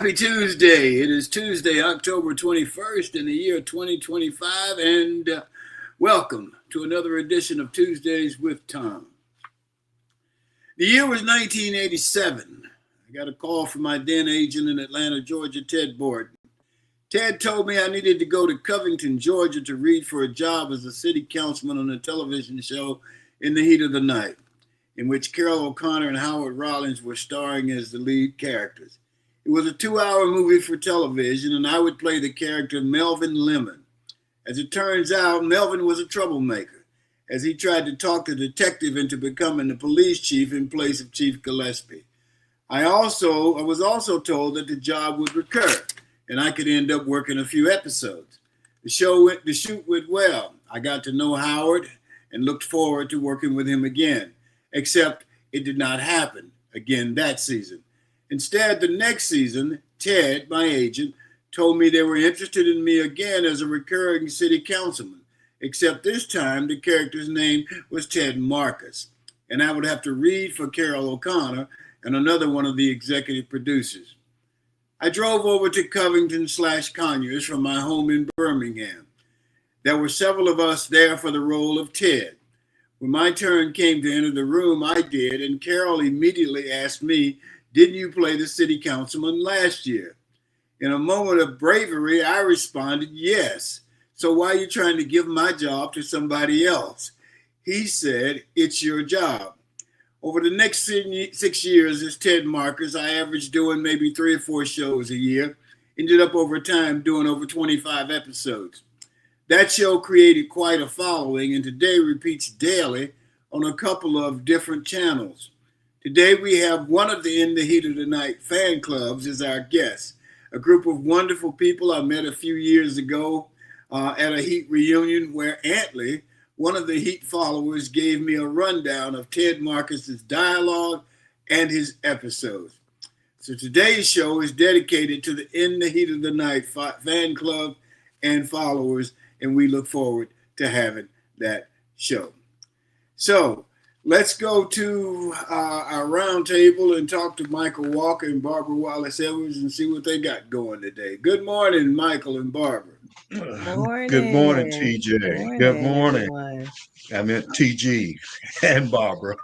Happy Tuesday. It is Tuesday, October 21st in the year 2025, and welcome to another edition of Tuesdays with Tom. The year was 1987. I got a call from my then agent in Atlanta, Georgia, Ted Borden. Ted told me I needed to go to Covington, Georgia to read for a job as a city councilman on a television show In the Heat of the Night, in which Carol O'Connor and Howard Rollins were starring as the lead characters. It was a 2-hour movie for television, and I would play the character Melvin Lemon. As it turns out, Melvin was a troublemaker, as he tried to talk the detective into becoming the police chief in place of Chief Gillespie. I was also told that the job would recur, and I could end up working a few episodes. The shoot went well. I got to know Howard and looked forward to working with him again, except it did not happen again that season. Instead, the next season, Ted, my agent, told me they were interested in me again as a recurring city councilman, except this time the character's name was Ted Marcus, and I would have to read for Carol O'Connor and another one of the executive producers. I drove over to Covington/Conyers from my home in Birmingham. There were several of us there for the role of Ted. When my turn came to enter the room, I did, and Carol immediately asked me, "Didn't you play the city councilman last year?" In a moment of bravery, I responded, "Yes. So why are you trying to give my job to somebody else?" He said, "It's your job." Over the next 6 years as Ted Marcus, I averaged doing maybe 3 or 4 shows a year, ended up over time doing over 25 episodes. That show created quite a following and today repeats daily on a couple of different channels. Today we have one of the In the Heat of the Night fan clubs as our guest, a group of wonderful people I met a few years ago at a Heat reunion where Antley, one of the Heat followers, gave me a rundown of Ted Marcus's dialogue and his episodes. So today's show is dedicated to the In the Heat of the Night fan club and followers, and we look forward to having that show. So let's go to our round table and talk to Michael Walker and Barbara Wallace Edwards and see what they got going today. Good morning, Michael and Barbara. Morning. Good morning, TJ. Good morning. Everyone. I meant TG and Barbara.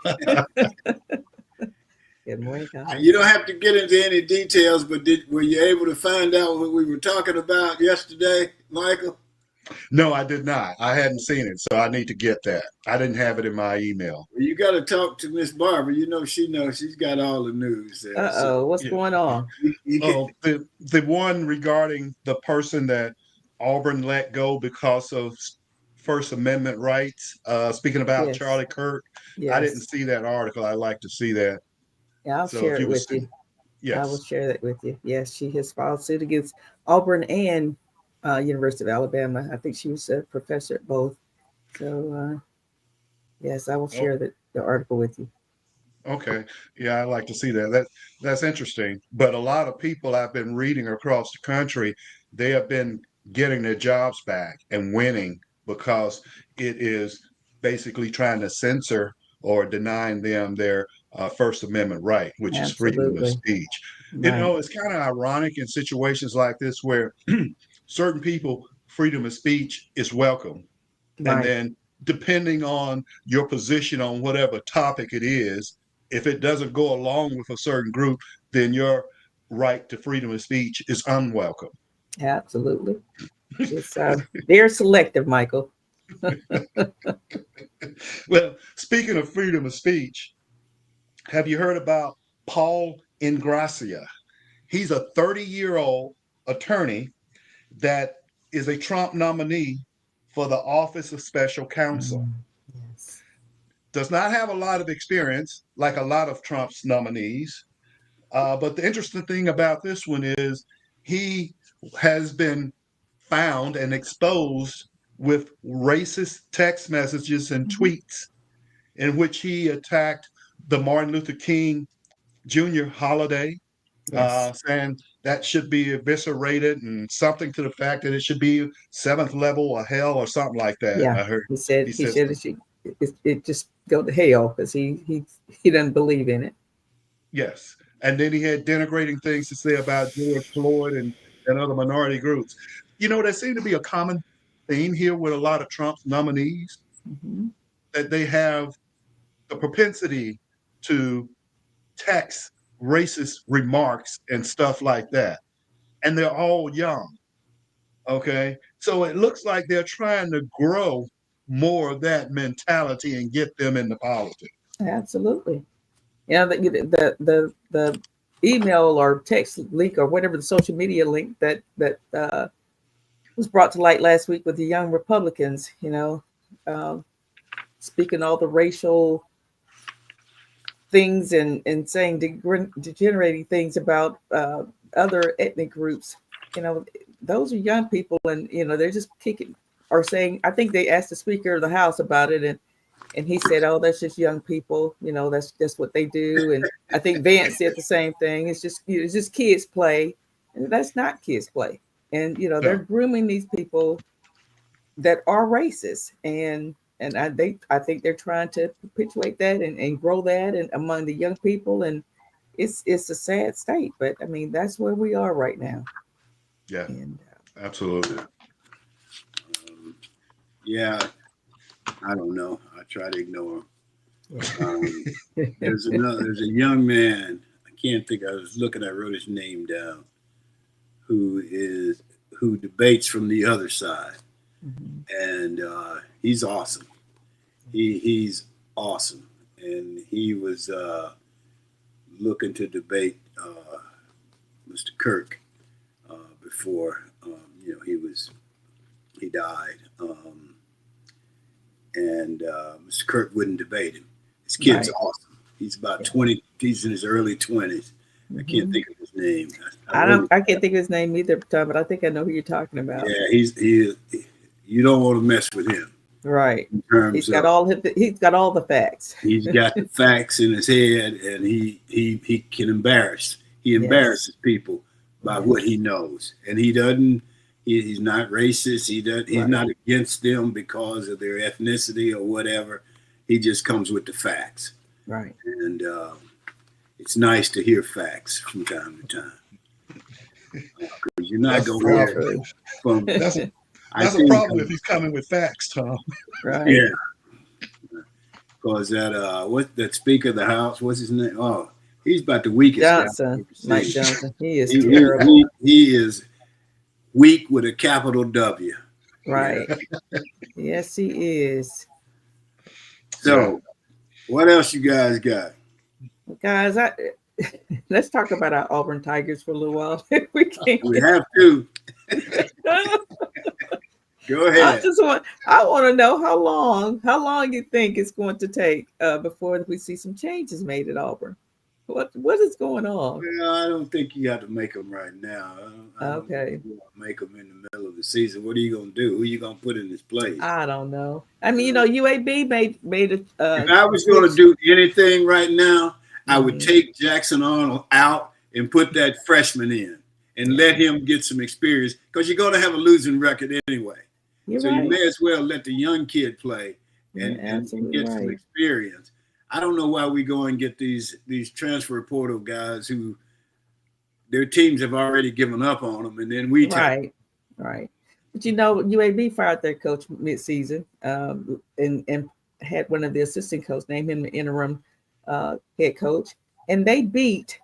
Good morning, guys. You don't have to get into any details, but were you able to find out what we were talking about yesterday, Michael? No, I did not. I hadn't seen it, so I need to get that. I didn't have it in my email. Well, you got to talk to Miss Barbara. You know she knows. She's got all the news there. What's going on? The one regarding the person that Auburn let go because of First Amendment rights. Speaking about Yes. Charlie Kirk, Yes. I didn't see that article. I'd like to see that. Yeah, I'll So share if it you would with you. I will Yes. share that with you. Yes, she has filed suit against Auburn and University of Alabama. I think she was a professor at both. So, yes, I will share the article with you. Okay. Yeah, I'd like to see that. That's interesting. But a lot of people I've been reading across the country, they have been getting their jobs back and winning because it is basically trying to censor or denying them their First Amendment right, which is freedom of Absolutely. speech. Right. It's kind of ironic in situations like this where certain people, freedom of speech is welcome. And Right. then depending on your position on whatever topic it is, if it doesn't go along with a certain group, then your right to freedom of speech is unwelcome. Absolutely. It's very selective, Michael. Well, speaking of freedom of speech, have you heard about Paul Ingracia? He's a 30-year-old attorney that is a Trump nominee for the Office of Special Counsel. Yes. Does not have a lot of experience like a lot of Trump's nominees. But the interesting thing about this one is he has been found and exposed with racist text messages and tweets in which he attacked the Martin Luther King Jr. holiday, Yes. saying that should be eviscerated and something to the fact that it should be 7th level of hell or something like that. Yeah. I heard He said he he said said it just go to hell because he doesn't believe in it. yes. And then he had denigrating things to say about George Floyd and other minority groups. There seemed to be a common theme here with a lot of Trump's nominees, Mhm. that they have the propensity to text racist remarks and stuff like that. And they're all young. Okay. So it looks like they're trying to grow more of that mentality and get them into politics. Absolutely. Yeah, the email or text leak or whatever the social media link that was brought to light last week with the young Republicans, um, speaking all the racial things and saying degenerating things about other ethnic groups. You know, those are young people, and they're just kicking or saying. I think they asked the Speaker of the House about it, and he said, "Oh, that's just young people. That's just what they do." And I think Vance said the same thing. It's just kids play, and that's not kids play. And they're Yeah. grooming these people that are racist, and I think they're trying to perpetuate that and grow that and among the young people, and it's a sad state, but I mean that's where we are right now. Yeah, And absolutely. Yeah, I don't know. I try to ignore him. yeah. There's a young man. I can't think. I was looking. I wrote his name down. Who debates from the other side, Mhm. and he's awesome. He's awesome, and he was looking to debate Mr. Kirk before he died, and Mr. Kirk wouldn't debate him. This kid's Right. awesome. He's about Yeah. 20. He's in his early 20s. I can't Mhm. think of his name. I can't think of his name either, Tom, but I think I know who you're talking about. Yeah, you don't want to mess with him Right. in terms of He's got all the facts. he's got the facts in his head, and he can he Yes. embarrasses people by what Yes. he knows, and he doesn't. He's not racist. He's Right. not against them because of their ethnicity or whatever. He just comes with the facts, Right. and it's nice to hear facts from time to time. Because you're not That's a going to hear problem. True. from. That's I that's a think, problem if he's coming with facts, Tom. Right. yeah, because what that Speaker of the House, what's his name? Oh, he's about the weakest guy I've Johnson, ever Mike seen. Johnson. He is He, he, terrible. he is weak with a capital W. Yeah. Right. Yes, he is. Yeah. So, what else you guys got? Guys, let's talk about our Auburn Tigers for a little while. We can't We get. have to go ahead. I want to know how long you think it's going to take before we see some changes made at Auburn. What is going on? Well, I don't think you got to make them right now. I don't Okay. think you want to make them in the middle of the season. What are you going to do? Who are you going to put in his place? I don't know. I mean, UAB made a If I was going to do anything right now, I would Mhm. take Jackson Arnold out and put that freshman in and let him get some experience because you're going to have a losing record anyway. You're So right. you may as well let the young kid play You're and absolutely get some right. experience. I don't know why we go and get these transfer portal guys who their teams have already given up on them, and then we take. Right. Right. But UAB fired their coach midseason, and had one of the assistant coaches named him the interim head coach, and they beat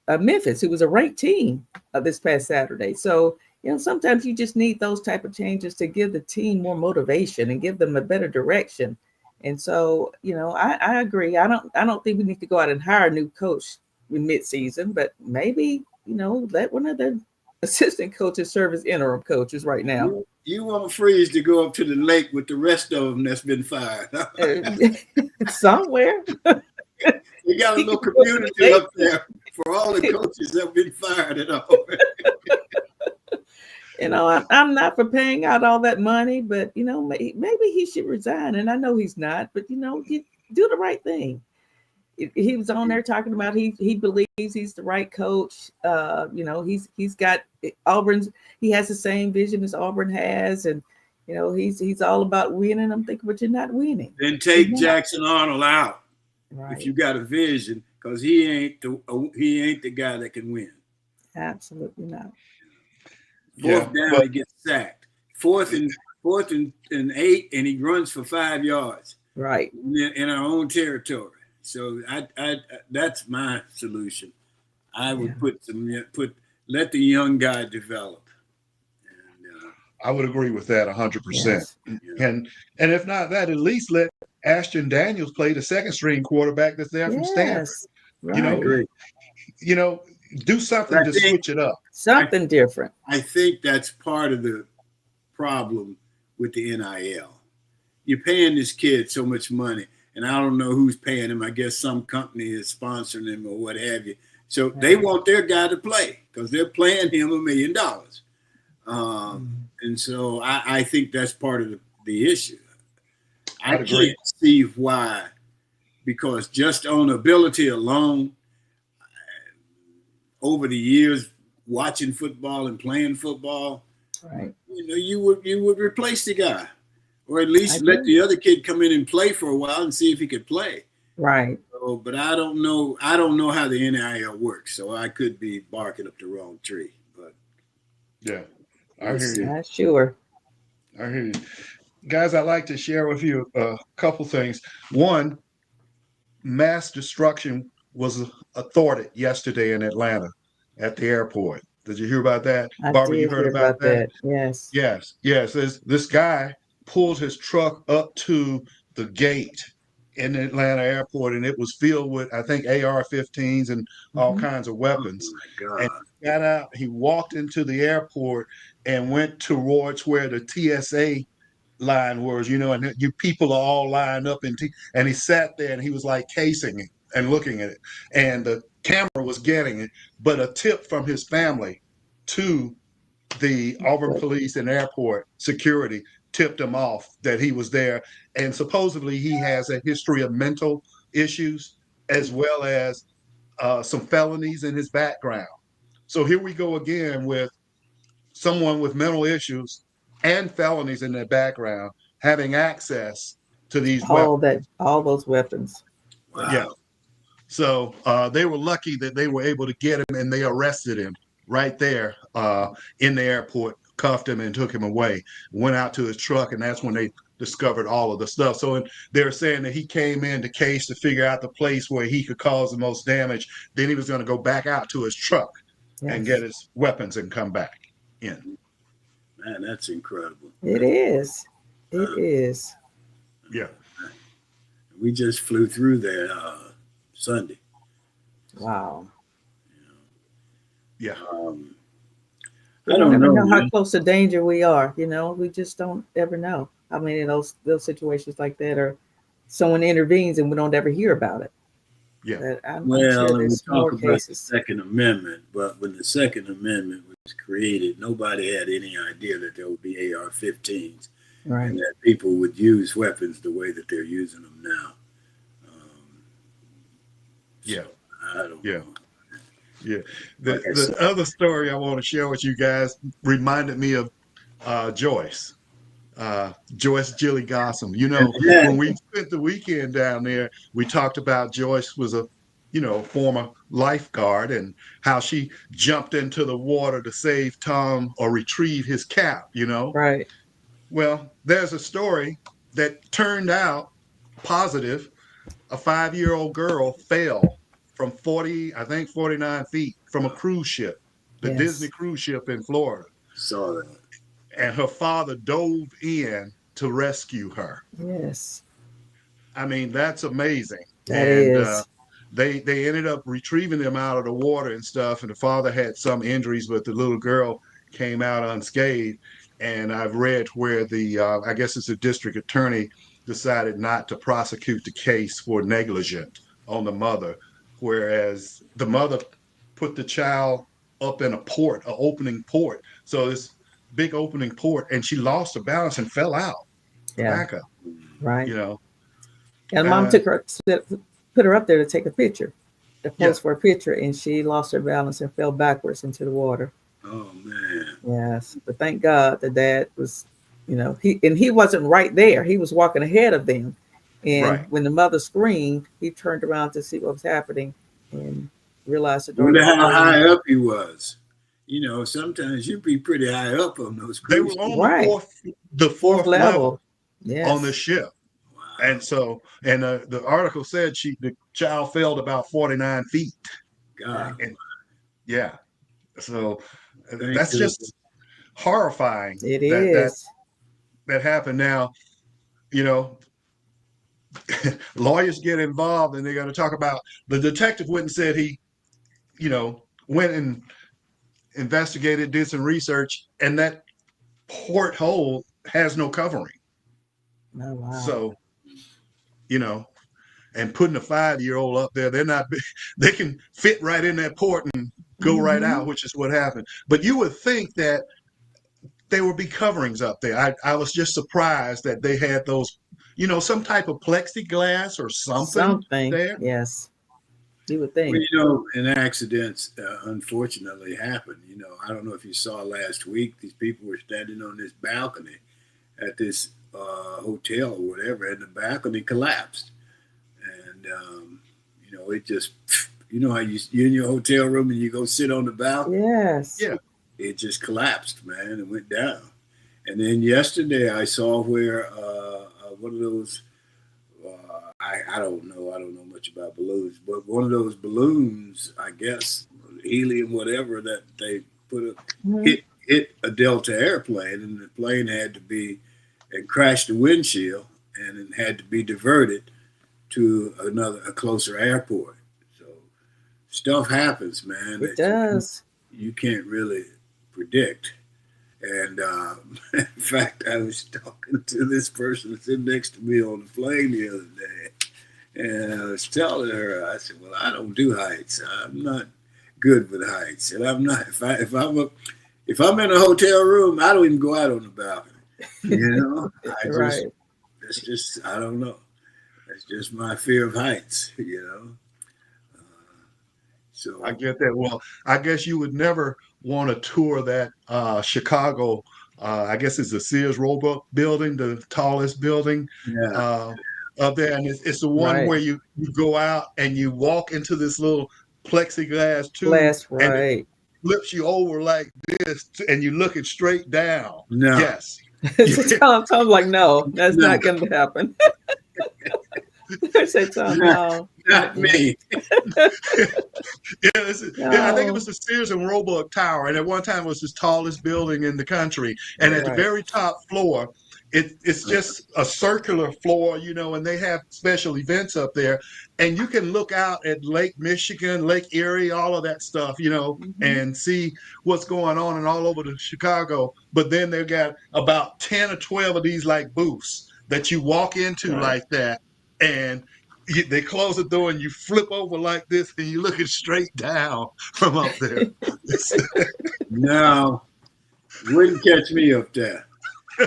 Memphis, who was a ranked team this past Saturday. So sometimes you just need those type of changes to give the team more motivation and give them a better direction. And so I agree. I don't think we need to go out and hire a new coach in midseason, but maybe let one of the assistant coaches serve as interim coaches right now. You want Freeze to go up to the lake with the rest of them that's been fired. Somewhere. They got a little community up there for all the coaches that have been fired at all. I'm not for paying out all that money, but maybe he should resign. And I know he's not, but you do the right thing. He was on there talking about he believes he's the right coach. He's got Auburn's. He has the same vision as Auburn has, and he's all about winning. I'm thinking, but you're not winning. Then take Jackson Arnold out Right. if you got a vision, because he ain't the guy that can win. Absolutely not. Fourth down, but he gets sacked. Fourth and 8, and he runs for 5 yards Right. in our own territory. So I that's my solution. I would let the young guy develop. And, I would agree with that 100%. Yes. And if not that, at least let Ashton Daniels play the second string quarterback that's there from Stanford. Yes. You Right. know, do something to switch it up. Something different. I think that's part of the problem with the NIL. You're paying this kid so much money, and I don't know who's paying him. I guess some company is sponsoring him or what have you. So they want their guy to play because they're paying him $1 million. And so I think that's part of the issue. I can't see why, because just on ability alone, over the years watching football and playing football, right? You would replace the guy, or at least let the other kid come in and play for a while and see if he could play. Right. So, but I don't know how the NIL works, so I could be barking up the wrong tree. But yeah, I hear you. Not sure. I hear you. Guys, I'd like to share with you a couple things. One, mass destruction was thwarted yesterday in Atlanta at the airport. Did you hear about that? Barbara, you heard about that? Yes. Yes. This guy pulled his truck up to the gate in the Atlanta airport, and it was filled with, I think, AR-15s and all kinds of weapons. Oh my God. And he got out, he walked into the airport and went towards where the TSA line was, and you people are all lined up, and he sat there and he was like casing it and looking at it, and the camera was getting it, but a tip from his family to the Auburn police and airport security tipped him off that he was there, and supposedly he has a history of mental issues as well as some felonies in his background. So here we go again with someone with mental issues and felonies in their background having access to these weapons. All those weapons. Wow. Yeah. So they were lucky that they were able to get him, and they arrested him right there in the airport, cuffed him and took him away, went out to his truck, and that's when they discovered all of the stuff. So they're saying that he came in the case to figure out the place where he could cause the most damage. Then he was going to go back out to his truck and get his weapons and come back in. Man, that's incredible. It is. It is. Yeah. We just flew through there Sunday. Wow. Yeah. I don't know how close to danger we are. We just don't ever know. I mean, in those situations like that, or someone intervenes and we don't ever hear about it. Yeah. I'm sure we there's talk more about cases. the Second Amendment, but when the Second Amendment was created, nobody had any idea that there would be AR-15s, right, and that people would use weapons the way that they're using them now. Yeah. I don't know. Yeah. The other story I want to share with you guys reminded me of Joyce Gilly Gossam. When we spent the weekend down there, we talked about Joyce was a former lifeguard and how she jumped into the water to save Tom or retrieve his cap, right. Well, there's a story that turned out positive. A 5-year-old girl fell from 49 feet from a cruise ship, the Disney cruise ship in Florida. Saw that. And her father dove in to rescue her. Yes. I mean, that's amazing. That is. They ended up retrieving them out of the water and stuff, and the father had some injuries, but the little girl came out unscathed. And I've read where I guess it's the district attorney decided not to prosecute the case for negligent on the mother, whereas the mother put the child up in an opening port. So this big opening port, and she lost her balance and fell out. Back up. Right. And mom put her up there to take a picture, to pose for a picture, and she lost her balance and fell backwards into the water. Oh man. Yes, but thank God the dad was, he wasn't right there. He was walking ahead of them, and when the mother screamed, he turned around to see what was happening, and realized the Wonder daughter was how really high up he was. You know, sometimes you'd be pretty high up on those They were cruises. on right. the Fourth fourth level level. on the Yes. ship. Wow. And so, and the article said the child fell to about 49 feet. God. And yeah, so Thank that's goodness. just horrifying It that is. that happened. Now, you know, lawyers get involved and they're going to talk about the detective went and said he, you know, went and investigated, did some research, and that porthole has no covering. Oh wow. So, you know, and putting a 5-year-old up there, they're not, they can fit right in that port and go right Mm-hmm. out, which is what happened. But you would think that there would be coverings up there. I was just surprised that they had those, you know, some type of plexiglass or something Something. there. Yes. You would Well, think. you know, and accidents unfortunately happen. You know, I don't know if you saw last week, these people were standing on this balcony at this hotel or whatever, and the balcony collapsed. And, you know, it just, you know how you're in your hotel room and you go sit on the balcony? Yes. Yeah. It just collapsed, man, and went down. And then yesterday I saw where one of those I don't know much about balloons, but one of those balloons, I guess, helium, whatever that they put a Mm-hmm. hit a Delta airplane, and the plane had to be and crashed the windshield, and it had to be diverted to a closer airport. So stuff happens, man, It that does. you can't really predict. And in fact, I was talking to this person sitting next to me on the plane the other day, and I was telling her, I said, "Well, I don't do heights. I'm not good with heights, and I'm not. If I'm in a hotel room, I don't even go out on the balcony. You know, Right. it's just I don't know. That's just my fear of heights. You know, I so get that. Well, I guess you would never want to tour that Chicago. I guess it's the Sears Roebuck building, the tallest building yeah, uh, up there, and it's the one Right. where you go out and you walk into this little plexiglass tube, Glass. and it Right. flips you over like this, and you're looking straight down. no, Yes. So Tom's like, no, that's no, not going to happen. I said, Tom, not, no. not Mm-mm. me. I think it was No. the Sears and Roebuck Tower, and at one time it was the tallest building in the country. And at the Right. very top floor, it's just a circular floor, you know, and they have special events up there, and you can look out at Lake Michigan, Lake Erie, all of that stuff, you know, Mm-hmm. and see what's going on and all over the Chicago. But then they've got about 10 or 12 of these like booths that you walk into Right. like that, and they close the door and you flip over like this and you're looking straight down from up there. No, wouldn't catch me up there.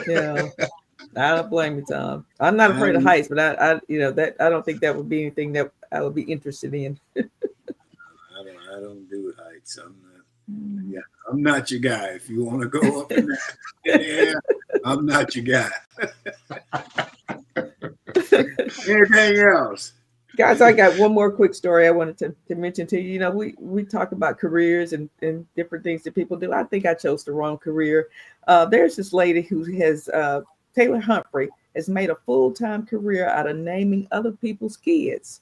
Yeah. I don't blame you, Tom. I'm not I afraid of don't, heights, but that I don't think that would be anything that I would be interested in. I don't do heights. I'm not. Yeah, I'm not your guy. If you want to go up in the air, I'm not your guy. Anything else? Guys, I got one more quick story I wanted to mention to you. You know, we talk about careers and different things that people do. I think I chose the wrong career. There's this lady who has Taylor Humphrey has made a full-time career out of naming other people's kids.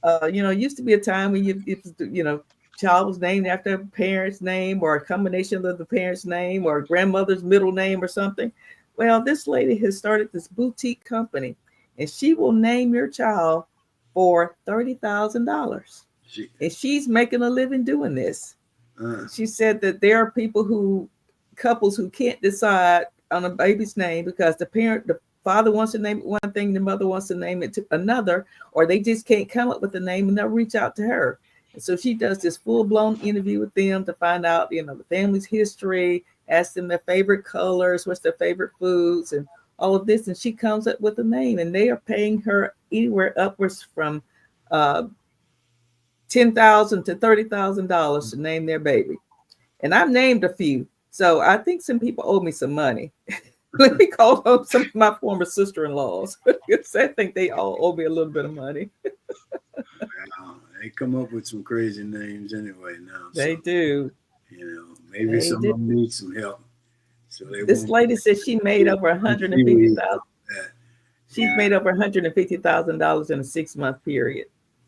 It used to be a time when child was named after a parent's name or a combination of the parent's name or grandmother's middle name or something. Well, this lady has started this boutique company, and she will name your child for $30,000, She, and she's making a living doing this. uh, She said that there are couples who can't decide on a baby's name because the father wants to name it one thing, the mother wants to name it to another, or they just can't come up with a name and they'll reach out to her. And so she does this full-blown interview with them to find out, the family's history, ask them their favorite colors, what's their favorite foods, and all of this. And she comes up with a name, and they are paying her anywhere upwards from uh, $10,000 to $30,000 to name their baby. And I've named a few. So I think some people owe me some money. Let me call up some of my former sister-in-laws. I think they all owe me a little bit of money. well, They come up with some crazy names anyway now. They So, do. maybe They some do. of them need some help. So they This won't lady said she made over confused $150,000. with that. She's Yeah. made over $150,000 in a 6-month period.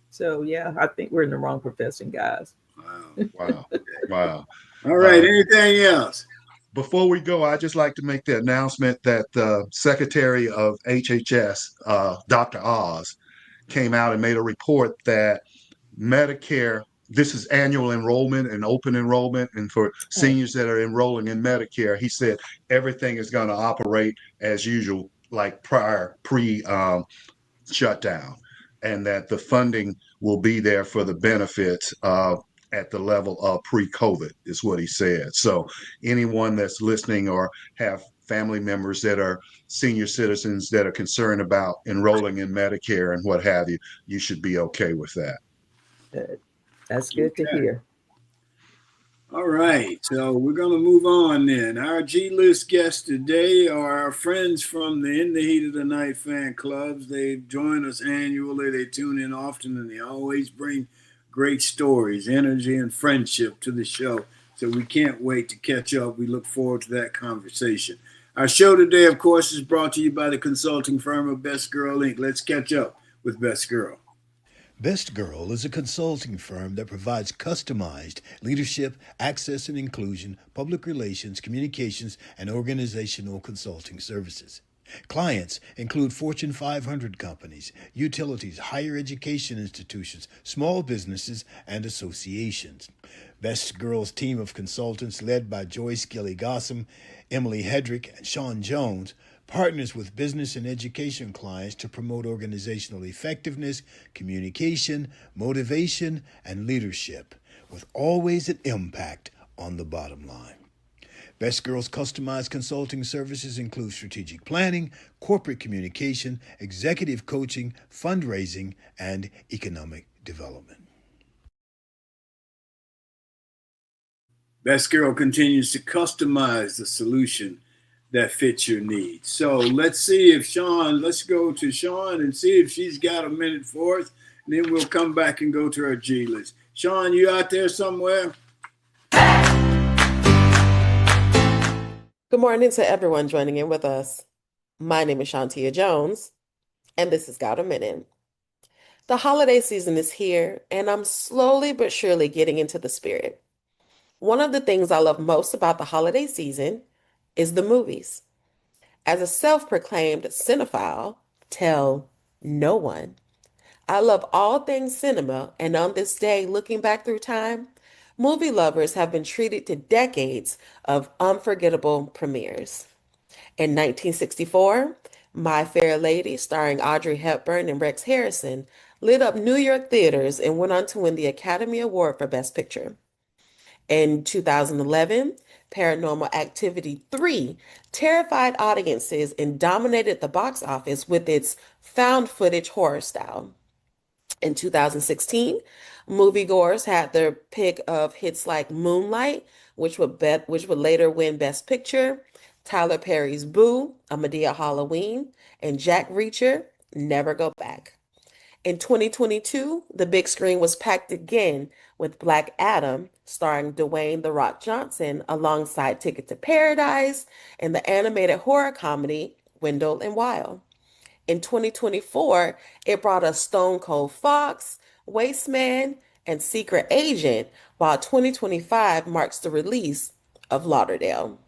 So yeah, I think we're in the wrong profession, guys. Wow. Wow. Wow. All right. Anything else? Before we go, I'd just like to make the announcement that the Secretary of HHS, Dr. Oz, came out and made a report that Medicare, this is annual enrollment and open enrollment, and for Oh, seniors that are enrolling in Medicare, he said everything is going to operate as usual, like prior pre shutdown, and that the funding will be there for the benefits at the level of pre-COVID, is what he said. So anyone that's listening or have family members that are senior citizens that are concerned about enrolling in Medicare and what have you, you should be okay with that. good. That's good to Okay. hear. All right. So we're going to move on then. Our G List guests today are our friends from the In the Heat of the Night fan clubs. They join us annually. They tune in often, and they always bring great stories, energy, and friendship to the show. So we can't wait to catch up. We look forward to that conversation. Our show today, of course, is brought to you by the consulting firm of Best Girl Inc. Let's catch up with Best Girl. Best Girl is a consulting firm that provides customized leadership, access and inclusion, public relations, communications, and organizational consulting services. Clients include Fortune 500 companies, utilities, higher education institutions, small businesses, and associations. Best Girl's team of consultants, led by Joyce Gilly Gossam, Emily Hedrick, and Sean Jones, partners with business and education clients to promote organizational effectiveness, communication, motivation, and leadership, with always an impact on the bottom line. Best Girl's customized consulting services include strategic planning, corporate communication, executive coaching, fundraising, and economic development. Best Girl continues to customize the solution that fits your needs. So let's go to Sean and see if she's got a minute for us. And then we'll come back and go to our G List. Sean, you out there somewhere? Good morning to everyone joining in with us. My name is Shantia Jones, and this is Got a Minute. The holiday season is here, and I'm slowly but surely getting into the spirit. One of the things I love most about the holiday season is the movies. As a self-proclaimed cinephile, tell no one. I love all things cinema, and on this day, looking back through time, movie lovers have been treated to decades of unforgettable premieres. In 1964, My Fair Lady, starring Audrey Hepburn and Rex Harrison, lit up New York theaters and went on to win the Academy Award for Best Picture. In 2011, Paranormal Activity 3 terrified audiences and dominated the box office with its found footage horror style. In 2016, moviegoers had their pick of hits like Moonlight, which would later win Best Picture, Tyler Perry's Boo, A Madea Halloween, and Jack Reacher, Never Go Back. In 2022, the big screen was packed again with Black Adam, starring Dwayne "The Rock" Johnson, alongside Ticket to Paradise and the animated horror comedy Wendell and Wild. In 2024, it brought us Stone Cold Fox, Wasteman, and Secret Agent, while 2025 marks the release of Lauderdale.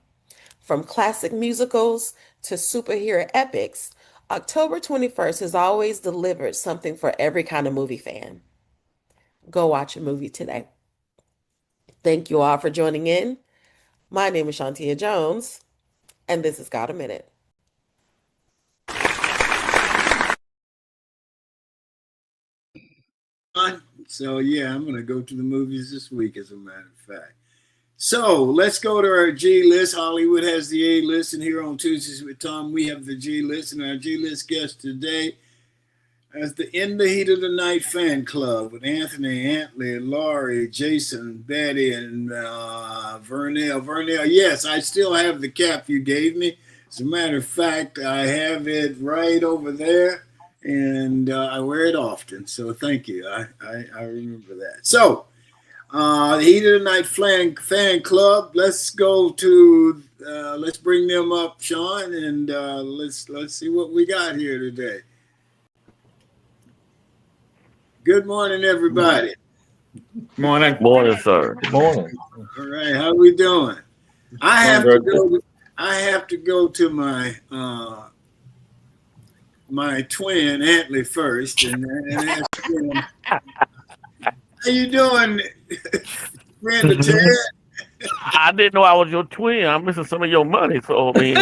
From classic musicals to superhero epics, October 21st has always delivered something for every kind of movie fan. Go watch a movie today. Thank you all for joining in. My name is Shantia Jones, and this has Got a Minute. So yeah, I'm gonna go to the movies this week, as a matter of fact. So let's go to our G List. Hollywood has the A List, and here on Tuesdays with Tom, we have the G List, and our G List guest today as the In the Heat of the Night fan club with Anthony, Antley, Laurie, Jason, Betty, and Vernell. Vernell, yes, I still have the cap you gave me. As a matter of fact, I have it right over there. and I wear it often. So thank you. I remember that. So the Heat of the Night fan club. Let's go to let's bring them up, Sean, and let's see what we got here today. Good morning, everybody. Morning. Morning, sir. Good morning. All right, how we doing? I have to go to my my twin Antley first, and ask him, how you doing, friend of Ted? I didn't know I was your twin. I'm missing some of your money, so I mean,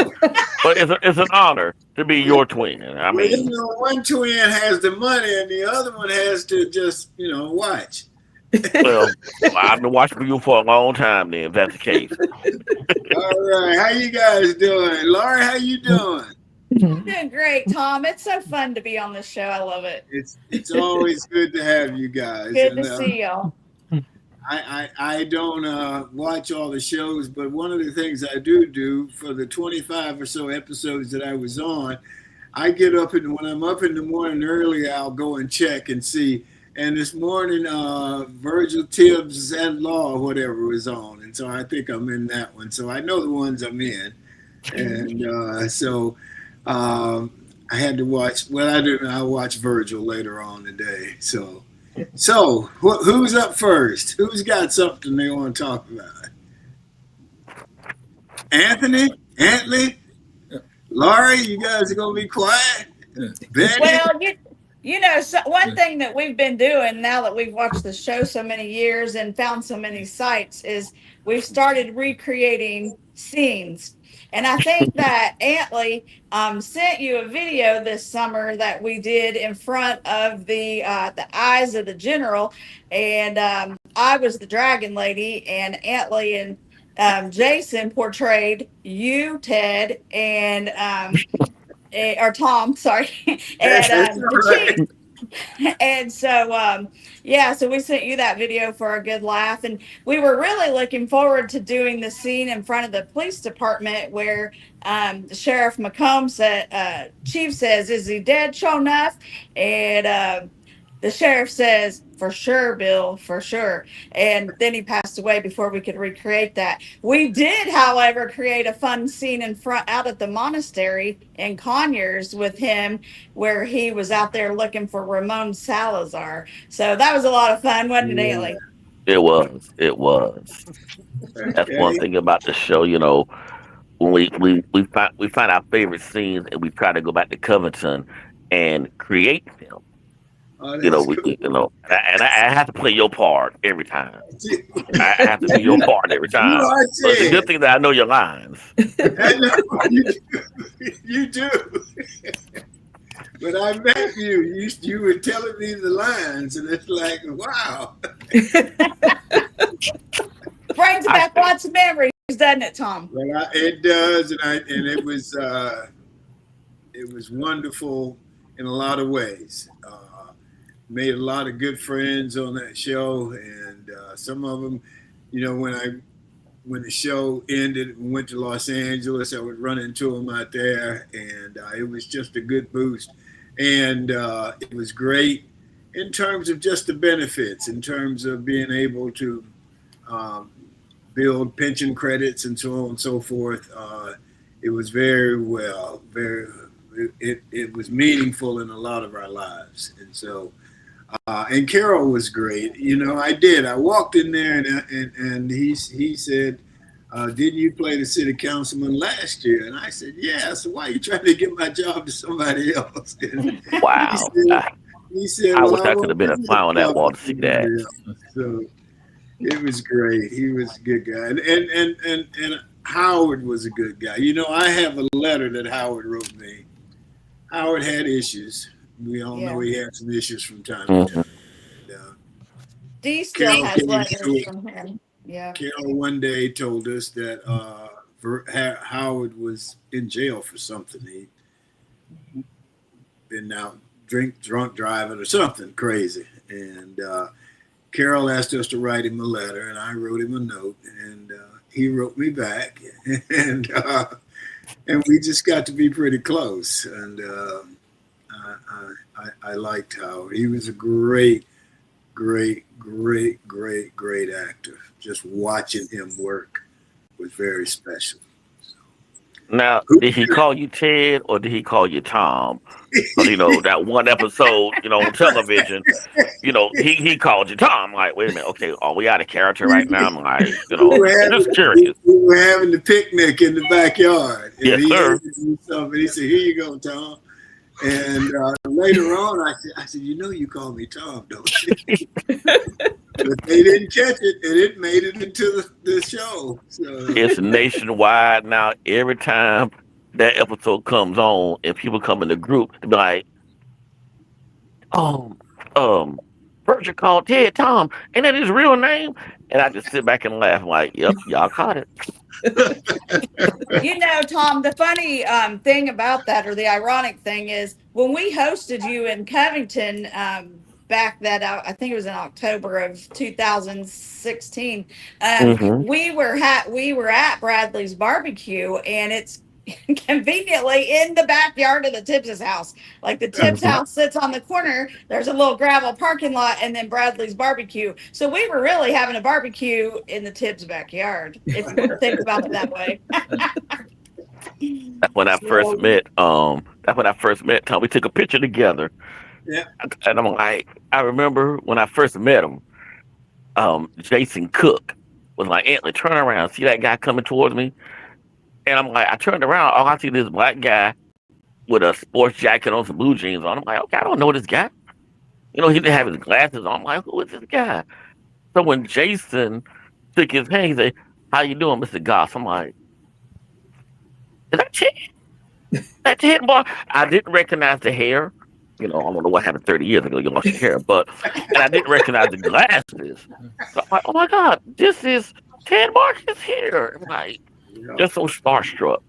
but it's an honor to be your twin. I Well, mean, one twin has the money, and the other one has to just watch. well, I've been watching for you for a long time. Then, if that's the case. All right, how you guys doing, Laura? How you doing? Doing great, Tom. It's so fun to be on this show. I love it. It's always good to have you guys. Good to see y'all. I don't watch all the shows, but one of the things I do for the 25 or so episodes that I was on, I get up and when I'm up in the morning early, I'll go and check and see. And this morning, Virgil Tibbs and Law or whatever was on, and so I think I'm in that one. So I know the ones I'm in, and so I had to watch. Well, I didn't. I'll watch Virgil later on today. So who's up first? Who's got something they want to talk about? Anthony, Antley, Laurie, you guys are gonna be quiet. Betty? Well, one thing that we've been doing now that we've watched the show so many years and found so many sites is we've started recreating scenes. And I think that Antley sent you a video this summer that we did in front of the eyes of the general, and I was the dragon lady, and Antley and Jason portrayed you, Ted, and or Tom, sorry, and the chief. And so, so we sent you that video for a good laugh. And we were really looking forward to doing the scene in front of the police department where the Sheriff McComb said, Chief says, "Is he dead, sure enough?" And the sheriff says, "For sure, Bill, for sure." And then he passed away before we could recreate that. We did, however, create a fun scene out at the monastery in Conyers with him where he was out there looking for Ramon Salazar. So that was a lot of fun, wasn't it, Ailey? It was. It was. That's one thing about the show. When we find our favorite scenes and we try to go back to Covington and create them. Oh, and I have to play your part every time. I have to do your part every time. So it's a good thing that I know your lines. I know, you do. When I met you, you were telling me the lines, and it's like, wow. Brings back lots of memories, doesn't it, Tom? Well, it does, and it was wonderful in a lot of ways. Made a lot of good friends on that show, and some of them, when the show ended and went to Los Angeles, I would run into them out there, and it was just a good boost. And it was great in terms of just the benefits, in terms of being able to build pension credits and so on and so forth. It was very well, it was meaningful in a lot of our lives. And so, and Carol was great. I walked in there and he said, "Didn't you play the city councilman last year?" And I said, "Yeah." So why are you trying to give my job to somebody else? Wow. He said, I "Well, wish I could have been a fly on that wall to see that. So it was great. He was a good guy. And Howard was a good guy. I have a letter that Howard wrote me. Howard had issues. We all know he had some issues from time to time. Dee still has letters from him. Yeah. Carol one day told us that Howard was in jail for something. He'd been out drunk driving or something crazy. And Carol asked us to write him a letter, and I wrote him a note, and he wrote me back, and we just got to be pretty close. And I liked Howard. He was a great, great actor. Just watching him work was very special. Now, Who- did he call you Ted or did he call you Tom? Because that one episode, on television, he called you Tom. I'm like, wait a minute, okay, are we out of character right now? I'm like, just curious. we were having the picnic in the backyard, and Yes, he sir. handed me something. He said, "Here you go, Tom." And later on, I said, you call me Tom, don't you? But they didn't catch it, and it made it into the show. So It's nationwide now. Every time that episode comes on and people come in the group, they be like, um, Virgil called Ted Tom. Ain't that his real name? And I just sit back and laugh. I'm like, yep, y'all caught it. Tom, the funny thing about that, or the ironic thing, is when we hosted you in Covington back I think it was in October of 2016. Mm-hmm. We were at Bradley's barbecue, and it's conveniently in the backyard of the Tibbs' house. Like the Tibbs' house sits on the corner. There's a little gravel parking lot, and then Bradley's barbecue. So we were really having a barbecue in the Tibbs' backyard, if you want to think about it that way. That's when I first met. That's when I first met Tom. We took a picture together. Yeah. And I'm like, I remember when I first met him. Jason Cook was like, Antley, turn around, see that guy coming towards me. And I'm like, I turned around, all I see this black guy with a sports jacket on, some blue jeans on. I'm like, okay, I don't know this guy. He didn't have his glasses on. I'm like, who is this guy? So when Jason took his hand, he said, how you doing, Mr. Goss? I'm like, is that Ted? That Ted boy? I didn't recognize the hair. I don't know what happened 30 years ago. You lost your hair, and I didn't recognize the glasses. So I'm like, oh my God, this is Ted Marcus here. I'm like, just so starstruck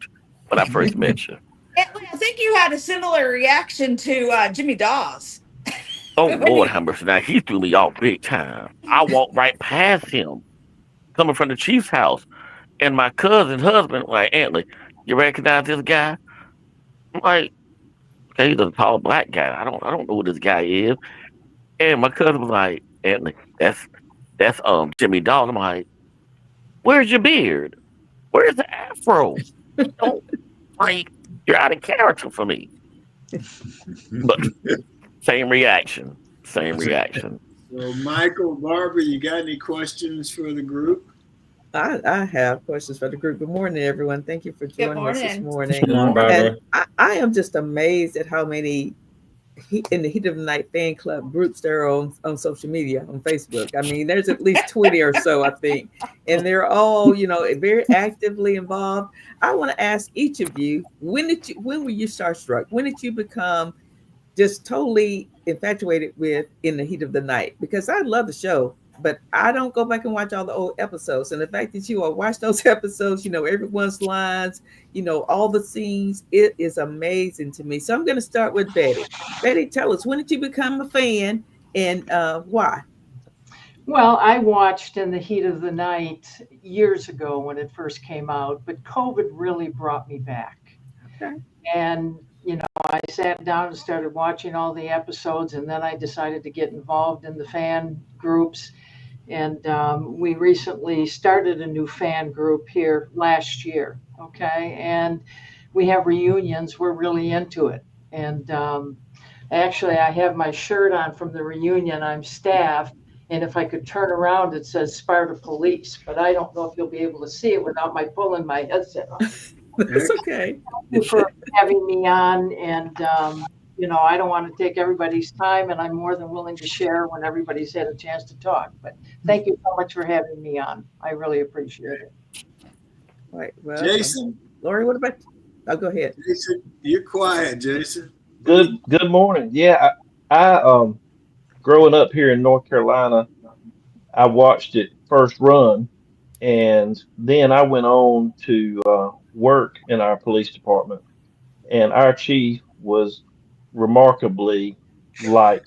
when I first met you. I think you had a similar reaction to Jimmy Dawes. Oh, Lord have mercy. Now, he threw me off big time. I walked right past him coming from the Chief's house. And my cousin's husband, like, Antley, you recognize this guy? I'm like, okay, he's a tall black guy. I don't know who this guy is. And my cousin was like, Antley, that's Jimmy Dawes. I'm like, where's your beard? Where's the afro? You're out of character for me. But same reaction. Same reaction. So, Michael, Barbara, you got any questions for the group? I have questions for the group. Good morning, everyone. Thank you for joining us this morning. Good morning, Barbara. And I am just amazed at how many in the Heat of the Night fan club groups there are on social media, on Facebook. I mean, there's at least 20 or so, I think. And they're all, very actively involved. I want to ask each of you, when were you starstruck? When did you become just totally infatuated with In the Heat of the Night? Because I love the show, but I don't go back and watch all the old episodes. And the fact that you all watch those episodes, everyone's lines, all the scenes, it is amazing to me. So I'm going to start with Betty. Betty, tell us, when did you become a fan and why? Well, I watched In the Heat of the Night years ago when it first came out, but COVID really brought me back. Okay. And I sat down and started watching all the episodes, and then I decided to get involved in the fan groups. And we recently started a new fan group here last year. Okay. And we have reunions. We're really into it. And actually, I have my shirt on from the reunion. I'm staff. And if I could turn around, it says Sparta Police. But I don't know if you'll be able to see it without my pulling my headset off. That's okay. Thank you for having me on. And, I don't want to take everybody's time, and I'm more than willing to share when everybody's had a chance to talk. But thank you so much for having me on. I really appreciate it. All right. Well, Jason? Lori, what about you? I'll go ahead. Jason, you're quiet, Jason. Good morning. Yeah, I growing up here in North Carolina, I watched it first run, and then I went on to work in our police department, and our chief was remarkably like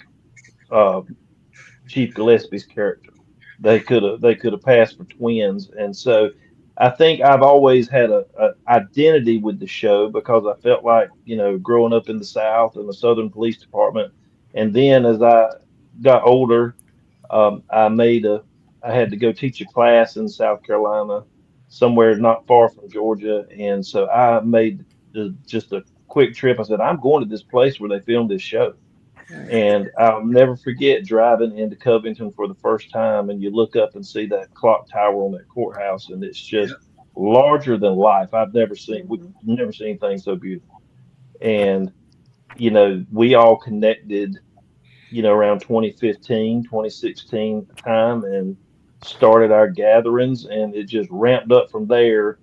Chief Gillespie's character. They could have passed for twins, and so I think I've always had a identity with the show because I felt like growing up in the South and the Southern Police Department, And then as I got older, I made a, I had to go teach a class in South Carolina, somewhere not far from Georgia. And so I made just a quick trip. I said, I'm going to this place where they filmed this show. Right. And I'll never forget driving into Covington for the first time, and you look up and see that clock tower on that courthouse, and it's Yeah. just larger than life. We've Mhm. never seen things so beautiful. And, we all connected, around 2015, 2016 time and started our gatherings, and it just ramped up from there,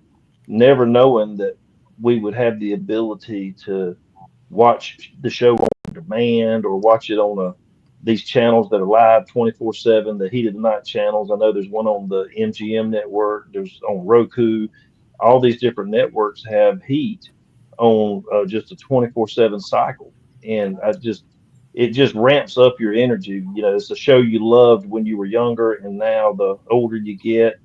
never knowing that we would have the ability to watch the show on demand or watch it on these channels that are live 24/7, the Heat of the Night channels. I know there's one on the MGM network, there's on Roku. All these different networks have Heat on just a 24/7 cycle. And it just ramps up your energy. It's a show you loved when you were younger, and now the older you get,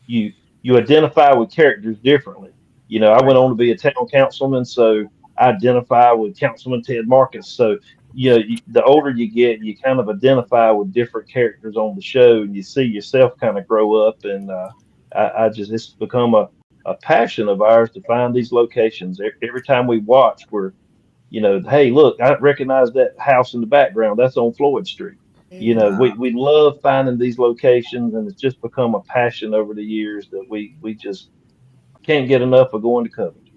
you you identify with characters differently. I Right. went on to be a town councilman, so I identify with Councilman Ted Marcus. So, the older you get, you kind of identify with different characters on the show, and you see yourself kind of grow up. And it's become a passion of ours to find these locations. Every time we watch, hey, look, I recognize that house in the background. That's on Floyd Street. Uh, We love finding these locations, and it's just become a passion over the years that we just can't get enough of going to Covington.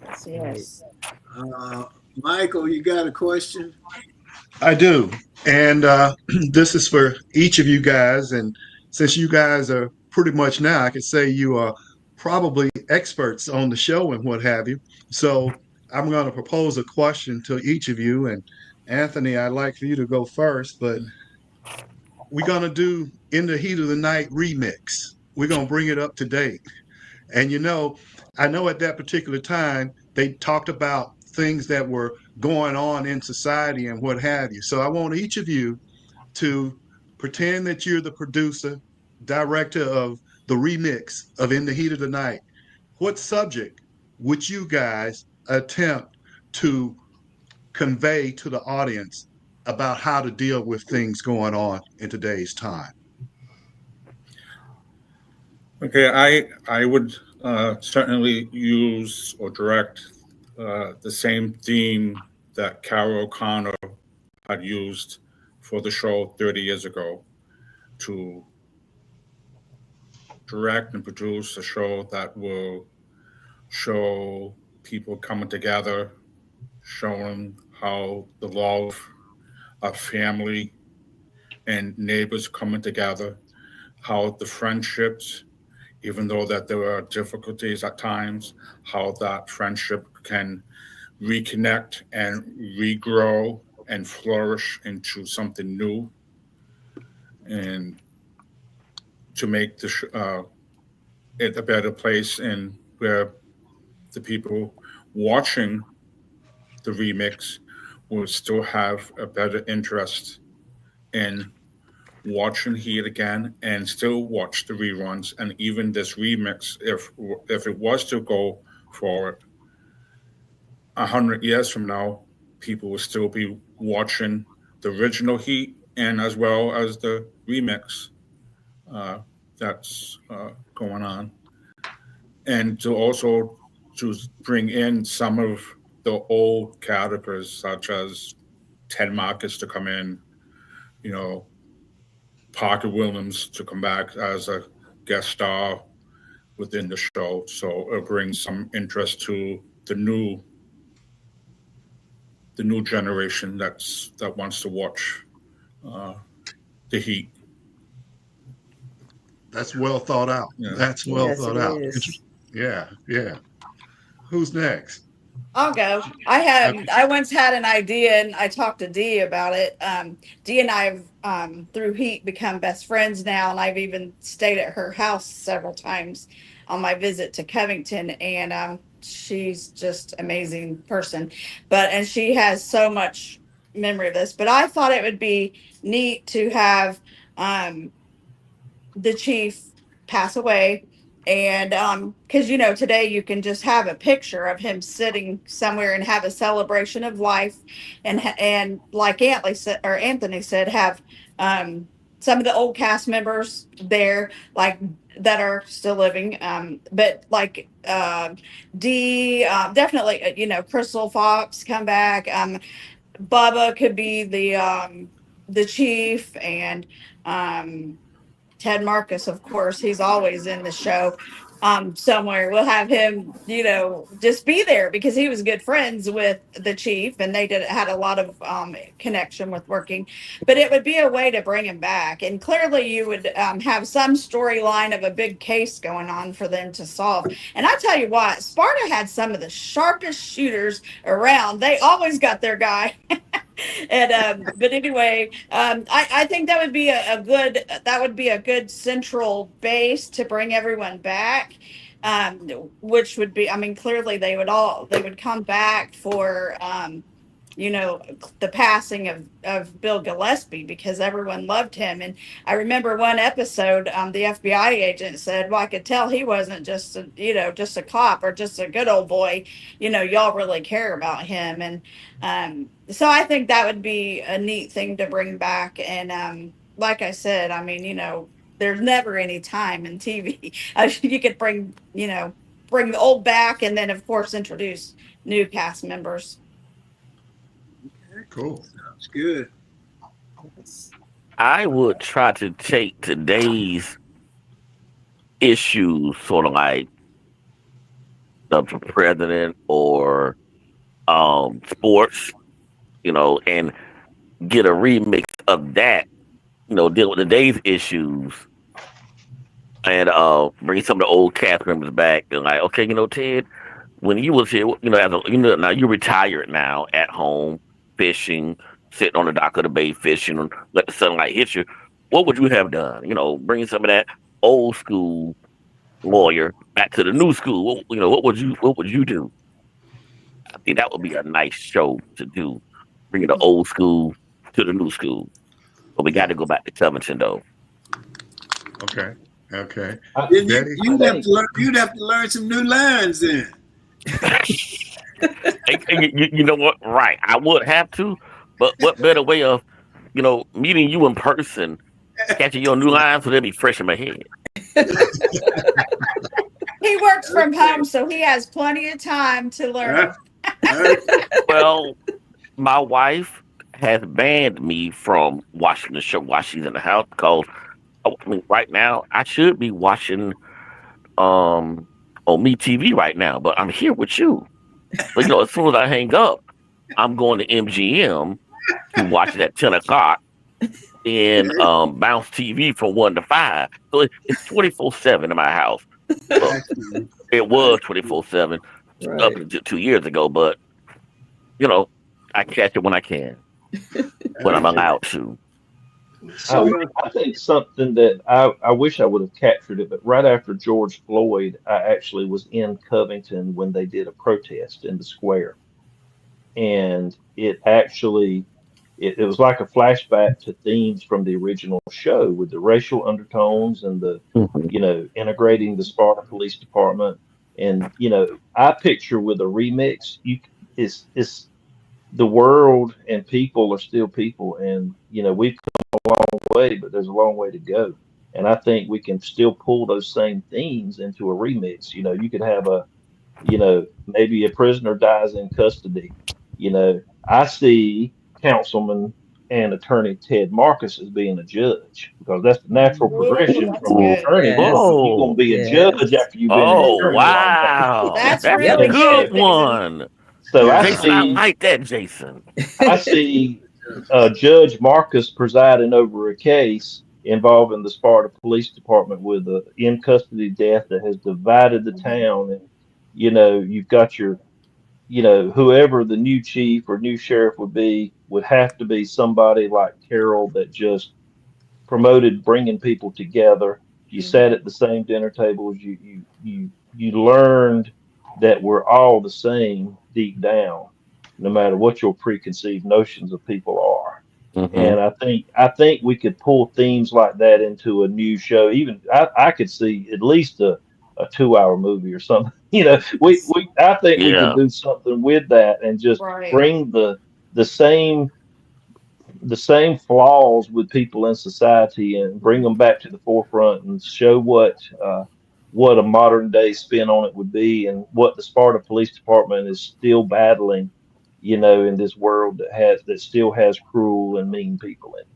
Yes, Right. yes. uh, Michael, you got a question? I do. And this is for each of you guys. And since you guys are pretty much now, I could say you are probably experts on the show and what have you. So I'm going to propose a question to each of you. And Anthony, I'd like for you to go first, but we're going to do In the Heat of the Night remix. We're going to bring it up to date. And I know at that particular time, they talked about things that were going on in society and what have you. So I want each of you to pretend that you're the producer, director of the remix of In the Heat of the Night. What subject would you guys attempt to convey to the audience about how to deal with things going on in today's time? Okay, I would certainly use or direct the same theme that Carol O'Connor had used for the show 30 years ago to direct and produce a show that will show people coming together, showing how the love of family and neighbors coming together, how the friendships, even though that there are difficulties at times, how that friendship can reconnect and regrow and flourish into something new, and to make it a better place, and where the people watching the remix will still have a better interest in watching Heat again and still watch the reruns. And even this remix, if it was to go forward 100 years from now, people will still be watching the original Heat and as well as the remix uh, that's going on, and to also to bring in some of the old characters such as Ted Marcus to come in, you know, Parker Williams to come back as a guest star within the show. So it brings some interest to the new generation that wants to watch uh, the Heat. That's well thought out. Yeah. That's well Yes, thought it out. is. Yeah, yeah. Who's next? I'll go. Okay. I once had an idea and I talked to Dee about it. Dee and I have through Heat become best friends now, and I've even stayed at her house several times on my visit to Covington. And she's just amazing person, and she has so much memory of this. But I thought it would be neat to have um, the chief pass away And because today you can just have a picture of him sitting somewhere and have a celebration of life, and like Anthony said, have some of the old cast members there, like that are still living, but like Dee, definitely, Crystal Fox come back. Bubba could be the chief, and um Ted Marcus, of course, he's always in the show somewhere. We'll have him, just be there because he was good friends with the chief, and they had a lot of connection with working. But it would be a way to bring him back, and clearly you would have some storyline of a big case going on for them to solve. And I tell you what, Sparta had some of the sharpest shooters around. They always got their guy. And but anyway, I think that would be a good central base to bring everyone back. Which would be, I mean, clearly they would come back for the passing of Bill Gillespie, because everyone loved him. And I remember one episode, the FBI agent said, well, I could tell he wasn't just just a cop or just a good old boy. Y'all really care about him. And so I think that would be a neat thing to bring back. And like I said, I mean, there's never any time in TV. You could bring the old back, and then of course introduce new cast members. Cool. Sounds good. I would try to take today's issues, sort of like the president or sports, and get a remix of that, deal with today's issues, and bring some of the old cast members back. And like, okay, Ted, when you was here, now you're retired now, at home fishing, sitting on the dock of the bay fishing, let the sunlight hit you. What would you have done? Bringing some of that old school lawyer back to the new school. What would you do? I think that would be a nice show to do, bringing the old school to the new school. But we got to go back to Covington, though. Okay. You'd have to learn some new lines then. You know what? Right. I would have to, but what better way of, meeting you in person, catching your new lines, so they'll be fresh in my head. He works from home, so he has plenty of time to learn. Well, my wife has banned me from watching the show while she's in the house, because right now I should be watching on Me TV right now, but I'm here with you. But as soon as I hang up, I'm going to MGM to watch it at 10 o'clock and Bounce TV from 1 to 5. So it's 24/7 in my house. So it was 24/7 up until 2 years ago, but I catch it when I can, when I'm allowed to. I think something that I wish I would have captured it, but right after George Floyd, I actually was in Covington when they did a protest in the square. And it actually, it was like a flashback to themes from the original show, with the racial undertones and the, integrating the Sparta Police Department. And, I picture with a remix, it's the world and people are still people. And, we've come a long way, but there's a long way to go. And I think we can still pull those same themes into a remix. You could have maybe a prisoner dies in custody. I see Councilman and Attorney Ted Marcus as being a judge, because that's the natural progression from an attorney. Yes. You're going to be a judge after you've been an attorney. Wow. That's a really good good. one. So Jason, I like that, Jason. I see Judge Marcus presiding over a case involving the Sparta Police Department with an in custody death that has divided the town. And, you've got your, whoever the new chief or new sheriff would have to be somebody like Carol, that just promoted bringing people together. You sat at the same dinner tables. You learned that we're all the same deep down, no matter what your preconceived notions of people are. Mm-hmm. And I think we could pull themes like that into a new show. Even I could see at least a a 2 hour movie or something. I think we could Yeah. do something with that and just Right. bring the same the same flaws with people in society and bring them back to the forefront and show what a modern day spin on it would be and what the Sparta Police Department is still battling, in this world that still has cruel and mean people in it.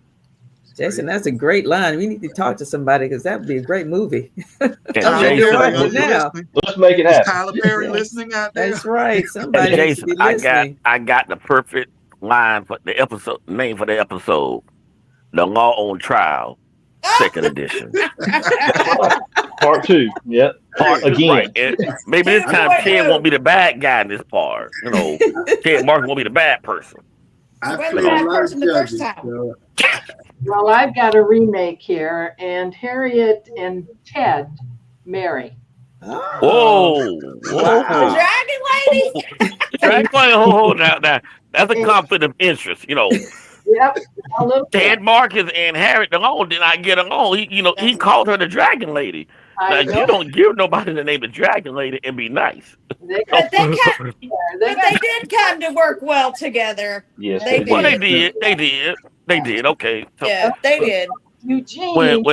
Jason, that's a great line. We need to talk to somebody because that would be a great movie. And I'm Tyler ready to Perry, watch are Jason, it you now. listening? Let's make it Is happen. Tyler Perry Yes, listening out there? that's right. and Somebody needs to Jason, be I got listening. I got the perfect line for the episode name for the episode. The Law on Trial, second edition. That's right. Part two. Yep. Part two, right. Again. And maybe this time Ted won't 2.0. be the bad guy in this part. Ted Martin won't be the bad person. He I wasn't You the played a know. bad lot of person the first judges, time. so Well, I've got a remake here, and Harriet and Ted marry. Oh, Whoa, The whoa. wow. dragon lady? Drag Queen, hold now. That's a And, conflict of interest. yep, a little Ted bit. Marcus and Harriet Malone did not get along. He called her the Dragon Lady. Now I know. you don't give nobody the name of Dragon Lady and be nice. They So, got But they they but got they did come to work well together. Yes, They they well, they did. did. did. They did. Okay. So Yeah, they did. when Eugene.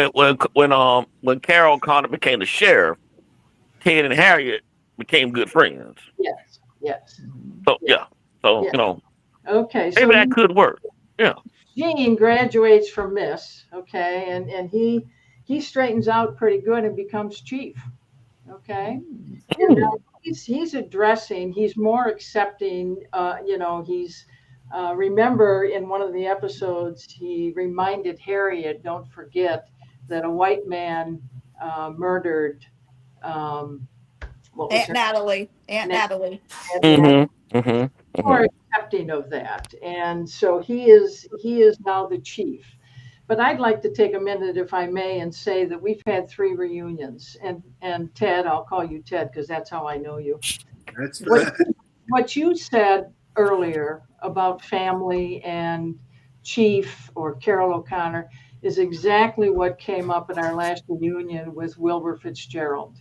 when Carol Connor became the sheriff, Ted and Harriet became good friends. Yes, yes, So yeah, yeah. So yeah. Okay, so maybe that could work. Yeah. Eugene graduates from Miss, okay, and he straightens out pretty good and becomes chief, okay. And he's addressing, he's more accepting, he's remember in one of the episodes he reminded Harriet, don't forget that a white man murdered what was Aunt her Natalie. Aunt name? Natalie. Mm-hmm. Mm-hmm. More Mm-hmm. accepting of that, and so he is now the chief. But I'd like to take a minute, if I may, and say that we've had 3 reunions, and Ted, I'll call you Ted because that's how I know you. that's What right. what you said earlier about family and Chief or Carol O'Connor is exactly what came up at our last reunion with Wilbur Fitzgerald.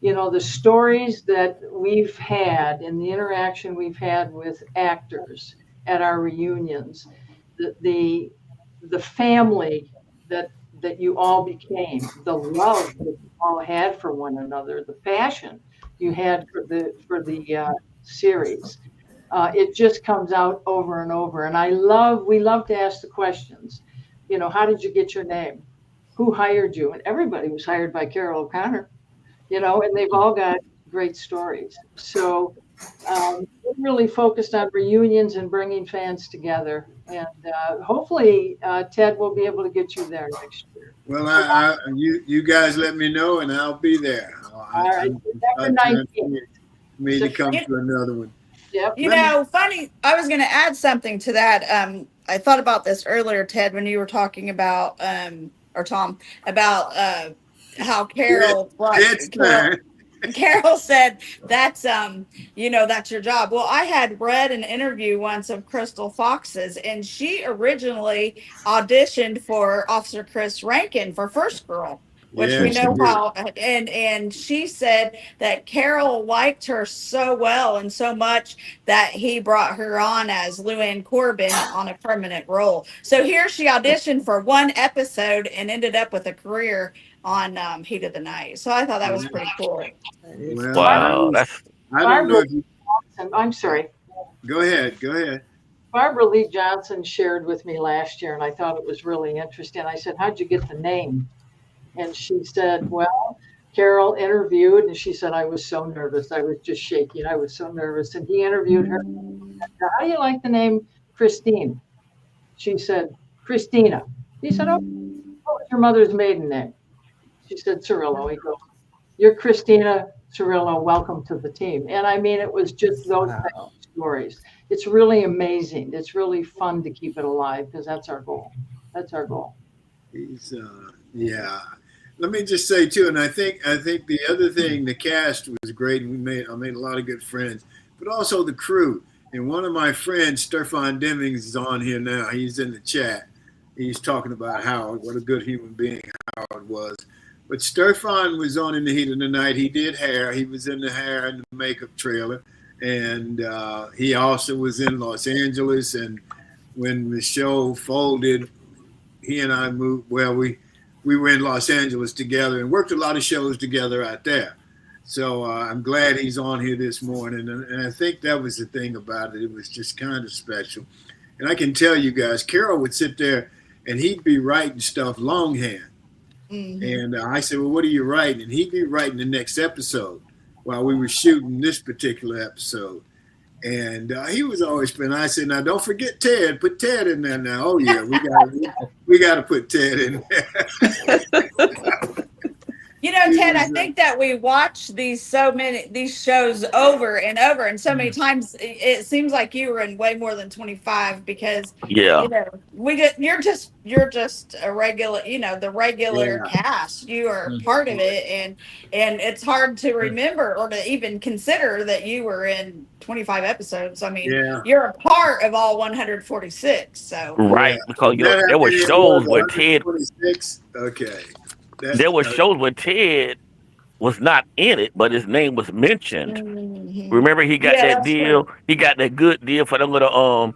The stories that we've had and the interaction we've had with actors at our reunions, the family that you all became, the love that you all had for one another, the passion you had for the series. It just comes out over and over. And we love to ask the questions. How did you get your name? Who hired you? And everybody was hired by Carol O'Connor, and they've all got great stories. So we're really focused on reunions and bringing fans together. And hopefully, Ted will be able to get you there next year. Well, you guys let me know, and I'll be there. All right, September I'm 19th. me to come You, to another one. Yep. you know, funny, I was going to add something to that. I thought about this earlier, Ted, when you were talking about, or Tom, about how Carol, It's time. Carol said that's that's your job. Well, I had read an interview once of Crystal Fox's, and she originally auditioned for Officer Chris Rankin for First Girl, which Yeah, we she know did. how, and she said that Carol liked her so well and so much that he brought her on as Luann Corbin on a permanent role. So here she auditioned for one episode and ended up with a career on Heat of the Night. So I thought that was pretty cool. That is Well, cool. Wow. I don't know Barbara if you Johnson, I'm sorry. go ahead. Barbara Lee Johnson shared with me last year, and I thought it was really interesting. I said, "How'd you get the name?" And she said, "Well, Carol interviewed," and she said, "I was so nervous. I was just shaking. I was so nervous." And he interviewed her. "How do you like the name Christine?" She said, "Christina." He said, "Oh, what was your mother's maiden name?" She said, "Cirillo." He goes, "You're Christina Cirillo. Welcome to the team." And I mean, it was just those type of stories. It's really amazing. It's really fun to keep it alive because that's our goal. That's our goal. He's yeah. Let me just say too, and I think the other thing, the cast was great, and I made a lot of good friends, but also the crew. And one of my friends, Stefan Demings, is on here now. He's in the chat. He's talking about Howard, what a good human being Howard was. But Stefan was on In the Heat of the Night. He did hair. He was in the hair and the makeup trailer. And he also was in Los Angeles. And when the show folded, he and I moved. Well, we were in Los Angeles together and worked a lot of shows together out there. So I'm glad he's on here this morning. And I think that was the thing about it. It was just kind of special. And I can tell you guys, Carol would sit there and he'd be writing stuff longhand. And I said, well, what are you writing? And he'd be writing the next episode while we were shooting this particular episode. And he was always spending. I said, now don't forget Ted. Put Ted in there now. Oh yeah, we got to put Ted in there. You know, Ted, I think that we watch these shows over and over, and so many times it seems like you were in way more than 25 because Yeah. you know you're just a regular, you know, the regular cast. You are part of it, and it's hard to remember or to even consider that you were in 25 episodes. I mean, you're a part of all 146. So right, because you know, there were shows where Ted. Okay. There were shows where Ted was not in it, but his name was mentioned. Remember, he got that deal. True. He got that good deal for the little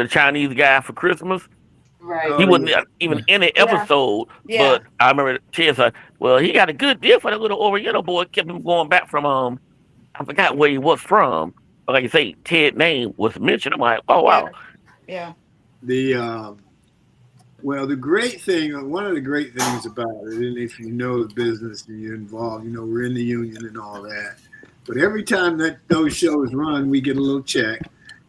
Chinese guy for Christmas. Right. He wasn't even in the episode, but I remember Ted said, "Well, he got a good deal for that little Oriental boy." Kept him going back from I forgot where he was from. But like you say, Ted's name was mentioned. I'm like, oh wow. Yeah. Well, the great thing, one of the great things about it, and if you know the business and you're involved, you know, we're in the union and all that. But every time that those shows run, we get a little check,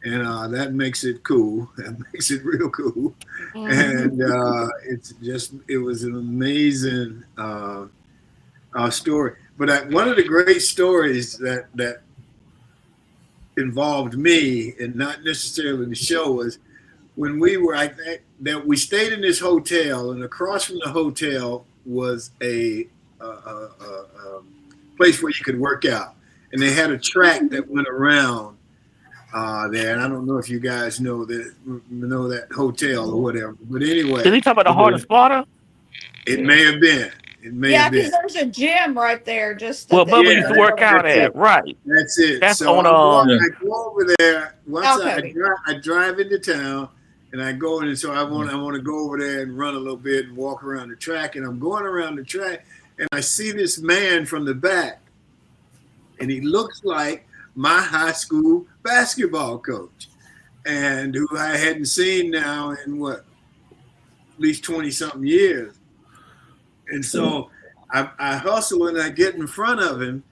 and that makes it cool. That makes it real cool. And it was an amazing story. But one of the great stories that involved me, and not necessarily the show, was when we were, I think that we stayed in this hotel, and across from the hotel was a place where you could work out, and they had a track that went around there. And I don't know if you guys know that hotel or whatever, but anyway. Did he talk about the Heart of Sparta? It may have been. Because there's a gym right there. Just well, Bubba used to work out at. Right. That's it. That's so on. I go over there once. I drive into town. And I go in, and so I want to go over there and run a little bit and walk around the track. And I'm going around the track, and I see this man from the back, and he looks like my high school basketball coach, and who I hadn't seen now in at least 20-something years. And so I hustle and I get in front of him,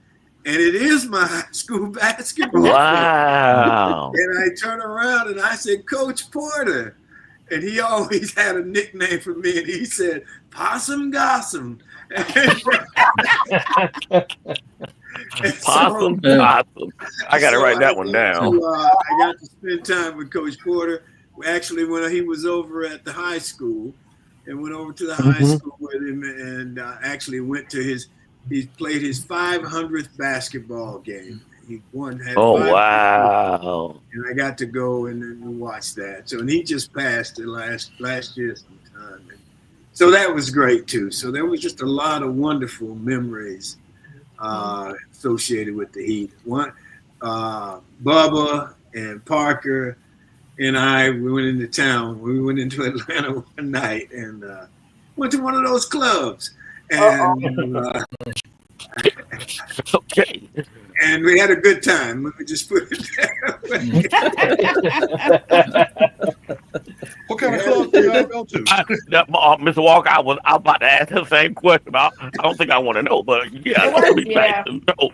and it is my high school basketball coach. Wow. And I turn around and I said, Coach Porter. And he always had a nickname for me, and he said, Possum Gossum. Possum Gossum. I got to write that one down. I got to spend time with Coach Porter. Actually, when he was over at the high school, and went over to the high school with him, and actually went to he played his 500th basketball game. He had wow! And I got to go and watch that. So, and he just passed it last year sometime. And so that was great too. So there was just a lot of wonderful memories associated with the Heat. Bubba and Parker and we went into town. We went into Atlanta one night and went to one of those clubs. And okay. And we had a good time. Let me just put it there. What kind of club do y'all go to? Mr. Walker, I was about to ask the same question. I don't think I want to know, but nice to know.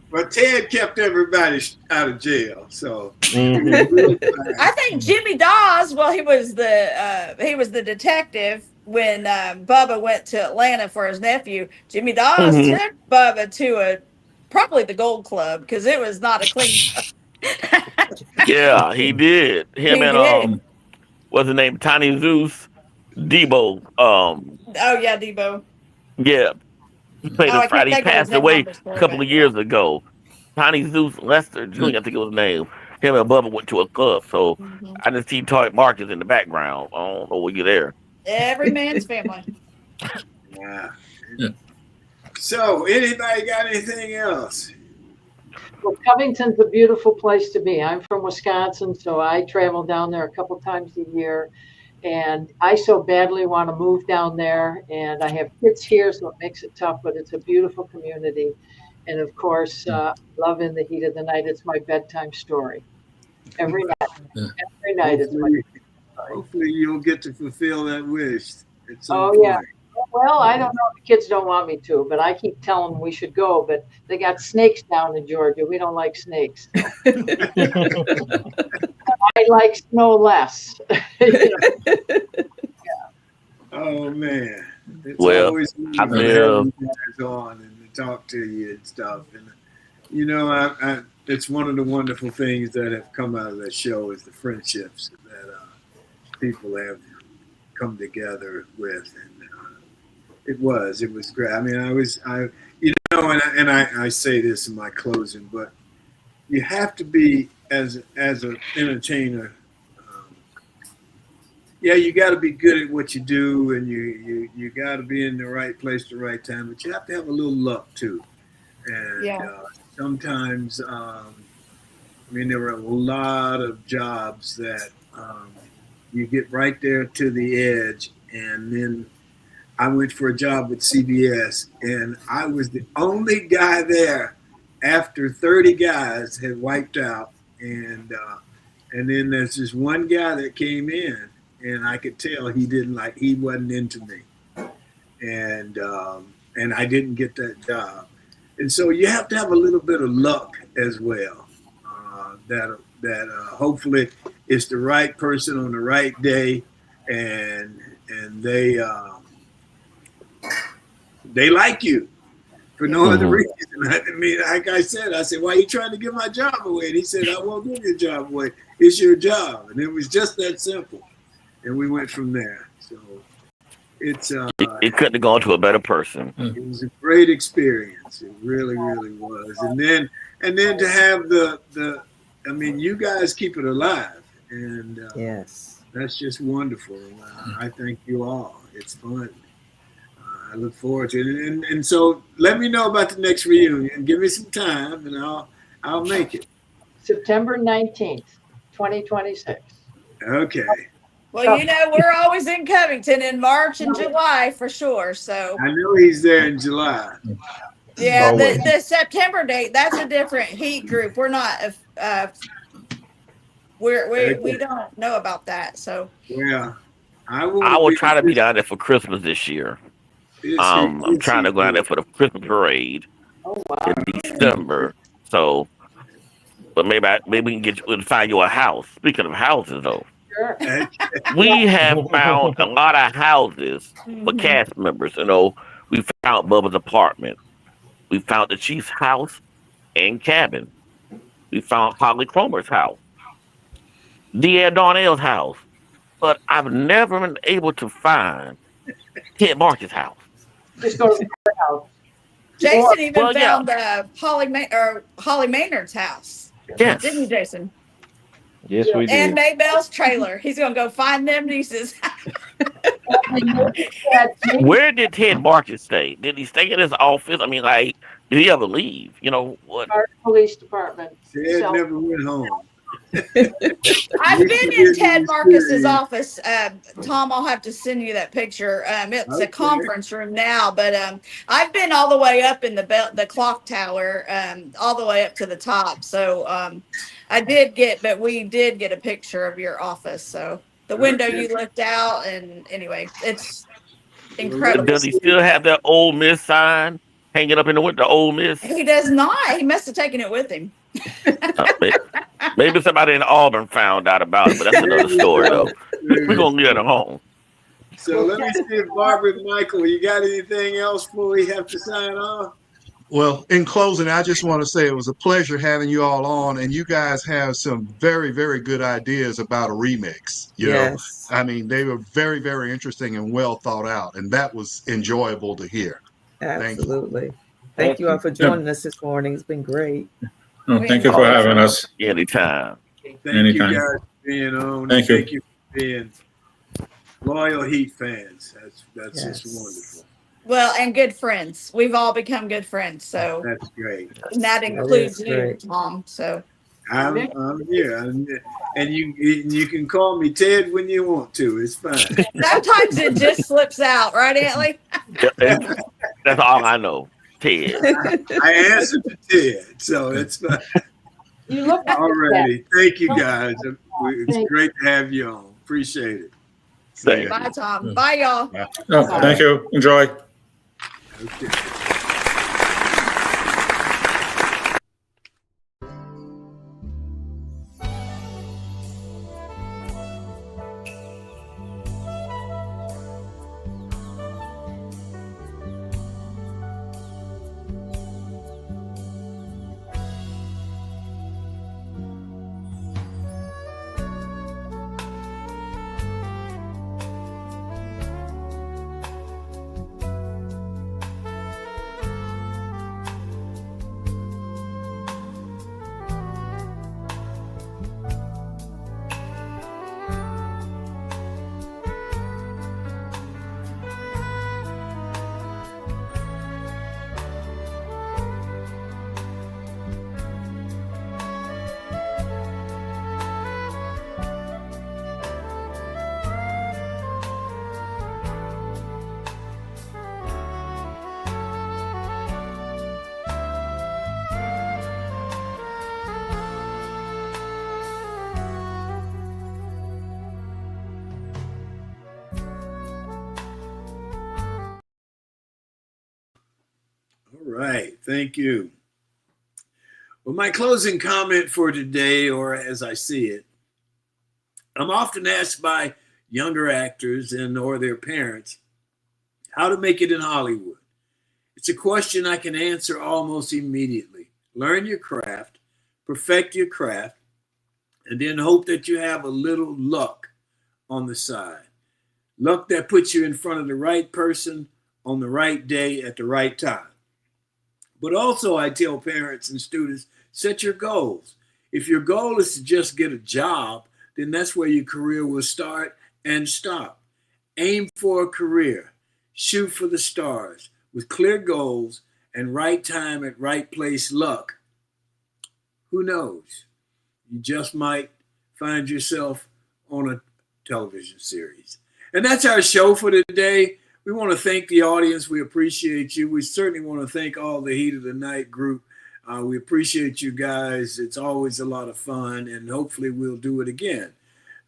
But Ted kept everybody out of jail, so. I think Jimmy Dawes. Well, he was the detective when Bubba went to Atlanta for his nephew. Jimmy Dawes took Bubba to probably the Gold Club because it was not a clean. Yeah, he did. What's his name? Tiny Zeus, Debo. Oh yeah, Debo. Yeah, he played on Friday. He passed away a couple of years ago. Tiny Zeus Lester Jr. I think it was his name. Him and Bubba went to a club, so I just see Toy Marcus in the background. I don't know were you there. Every man's family. Yeah. Yeah. So, anybody got anything else? Well, Covington's a beautiful place to be. I'm from Wisconsin, so I travel down there a couple times a year. And I so badly want to move down there. And I have kids here, so it makes it tough, but it's a beautiful community. And of course, love in the heat of the night. It's my bedtime story. Every night. Yeah. Every night it's my bedtime story. Hopefully you'll get to fulfill that wish at some Oh, point. yeah. Well, I don't know. The kids don't want me to, but I keep telling them we should go. But they got snakes down in Georgia. We don't like snakes. So. I like snow less. Oh man, it's Well, always I wonderful live. having you guys on and to talk to you and stuff. And you know, it's one of the wonderful things that have come out of that show is the friendships that people have come together with, and it was great. I mean, I say this in my closing, but you have to be as an entertainer. Yeah, you got to be good at what you do, and you got to be in the right place at the right time. But you have to have a little luck too. And sometimes, I mean, there were a lot of jobs that you get right there to the edge, and then I went for a job with CBS, and I was the only guy there after 30 guys had wiped out, and then there's this one guy that came in. And I could tell he wasn't into me, and I didn't get that job. And so you have to have a little bit of luck as well. That hopefully it's the right person on the right day, and they like you for no other reason. I mean, like I said, why are you trying to give my job away? And he said, I won't give your job away. It's your job, and it was just that simple. And we went from there. So it's It couldn't have gone to a better person. it was a great experience. It really, really was. And then to have the I mean, you guys keep it alive, and Yes. that's just wonderful. I thank you all. It's fun. I look forward to it. And so let me know about the next reunion. Give me some time, and I'll make it. September 19th, 2026. Okay. Well, you know, we're always in Covington in March and July for sure. So I know he's there in July. yeah, Always. the September date, that's a different heat group. We're not we don't know about that. So Yeah. I will try to be down there for Christmas this year. I'm trying to go down there for the Christmas parade in December. So, but maybe we can find you a house. Speaking of houses, though, Sure. we have found a lot of houses for cast members. You know, we found Bubba's apartment. We found the Chief's house and cabin. We found Holly Cromer's house, Deanne Darnell's house, but I've never been able to find Ted Marcus' house. Just go to the house. Jason even Well, yeah. found Holly Maynard's house. Yes. Didn't you, Jason? Yes, we And did. Maybell's trailer. He's gonna go find them nieces. Where did Ted Marcus stay? Did he stay in his office? I mean, like, did he ever leave? You know what? Our police department. Ted So- never went home. I've been in Ted Marcus's office. Tom, I'll have to send you that picture. It's Okay. a conference room now, but I've been all the way up in the clock tower, all the way up to the top. So we did get a picture of your office. So the window you looked out, and anyway, it's incredible. Does he still have that Ole Miss sign hanging up in the window? Ole Miss? He does not. He must have taken it with him. Maybe somebody in Auburn found out about it, but that's another story, though. We're going to leave it at home. So let me see if Barbara and Michael, you got anything else before we have to sign off? Well, in closing, I just want to say it was a pleasure having you all on, and you guys have some very, very good ideas about a remix. You know, I mean, they were very, very interesting and well thought out, and that was enjoyable to hear. Absolutely. Thank you all for joining us this morning. It's been great. Oh, thank you for having us. Anytime. Thank you guys for being on. Thank you. Thank you for being loyal Heat fans. That's Yes. just wonderful. Well, and good friends. We've all become good friends. So That's great. and that That includes is you, great. Tom. So I'm here. And you can call me Ted when you want to. It's fine. sometimes it just slips out, right, Antley? And that's all I know. Ted. I answered to Ted, so it's fine. You look like All a righty. Thank you, guys. It's Thank- great to have you on. Appreciate it. Thank Bye, Tom. Bye, y'all. Oh, thank you. Enjoy. Okay. All right. Thank you. Well, my closing comment for today, or as I see it, I'm often asked by younger actors and or their parents how to make it in Hollywood. It's a question I can answer almost immediately. Learn your craft, perfect your craft, and then hope that you have a little luck on the side. Luck that puts you in front of the right person on the right day at the right time. But also, I tell parents and students, set your goals. If your goal is to just get a job, then that's where your career will start and stop. Aim for a career. Shoot for the stars. With clear goals and right time at right place luck, who knows? You just might find yourself on a television series. And that's our show for today. We want to thank the audience. We appreciate you. We certainly want to thank all the Heat of the Night group. We appreciate you guys. It's always a lot of fun, and hopefully we'll do it again.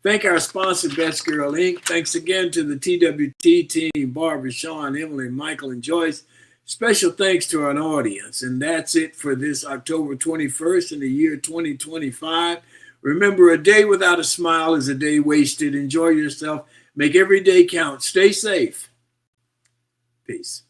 Thank our sponsor, Best Girl Inc. Thanks again to the TWT team, Barbara, Sean, Emily, Michael, and Joyce. Special thanks to our audience. And that's it for this October 21st in the year 2025. Remember, a day without a smile is a day wasted. Enjoy yourself. Make every day count. Stay safe. Peace.